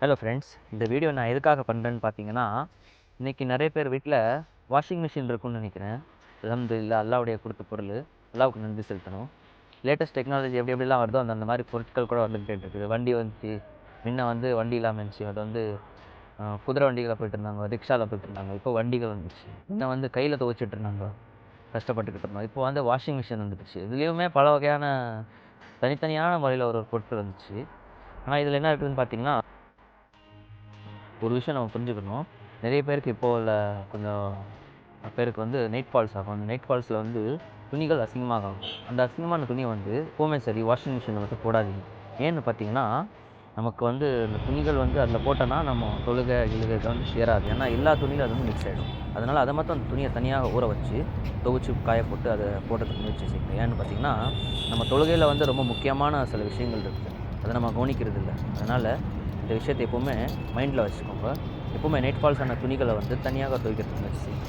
Hello friends, இந்த video நான் எதுக்காக பண்ணுறேன்னு பார்த்தீங்கன்னா, இன்றைக்கி நிறைய பேர் வீட்டில் வாஷிங் மிஷின் இருக்குன்னு நினைக்கிறேன். அல்ஹம்துலில்லாஹ், அல்லாஹ்வுடைய கொடுத்த பொருள். அல்லாஹ்வுக்கு நன்றி செலுத்தணும். லேட்டஸ்ட் டெக்னாலஜி எப்படி எப்படிலாம் வருதோ அந்த மாதிரி பொருட்கள் கூட வந்துகிட்டே இருக்குது. வண்டி வந்துச்சு, முன்ன வண்டி இல்லாமல் இருந்துச்சு. அது குதிரை வண்டிகளில் போயிட்டு இருந்தாங்க, ரிக்ஷாவில் போயிட்டு இருந்தாங்க. இப்போ வண்டிகள் வந்துச்சு. முன்ன கையில் துவைச்சிட்டு இருந்தாங்க, கஷ்டப்பட்டுக்கிட்டு இருந்தோம். இப்போ வாஷிங் மிஷின் வந்துடுச்சு. இதுலேயுமே பல வகையான தனித்தனியான முறையில் ஒரு பொருட்கள் வந்துச்சு. ஆனால் இதில் என்ன இருக்குதுன்னு பார்த்தீங்கன்னா, ஒரு விஷயம் நம்ம புரிஞ்சுக்கணும். நிறைய பேருக்கு இப்போ உள்ள கொஞ்சம் பேருக்கு நைட் ஃபால்ஸ் ஆகும். அந்த நைட் ஃபால்ஸில் துணிகள் அசிங்கமாகும். அந்த அசிங்கமான துணியை எப்போவுமே சரி வாஷிங் மிஷினில் போடாதீங்க. ஏன்னு பார்த்தீங்கன்னா, நமக்கு இந்த துணிகள் அதில் போட்டோன்னா நம்ம கிழுகை சேராது. ஏன்னா எல்லா துணியும் அது மிக்ஸ் ஆகிடும். அதனால் அதை மட்டும் அந்த துணியை தனியாக ஊற வச்சு துவைச்சி காய போட்டு அதை போடுறதுக்கு முயற்சி செய்யணும். ஏன்னு பார்த்தீங்கன்னா, நம்ம தொழுகையில் ரொம்ப முக்கியமான சில விஷயங்கள் இருக்குது. அதை நம்ம கவனிக்கிறது இல்லை. அதனால் இந்த விஷயத்தை எப்போவுமே மைண்டில் வச்சுக்கோங்க. எப்போவுமே நைட் ஃபால்ஸான துணிகளை தனியாக துவைக்கிறதுக்கு முயற்சி செய்யுங்க.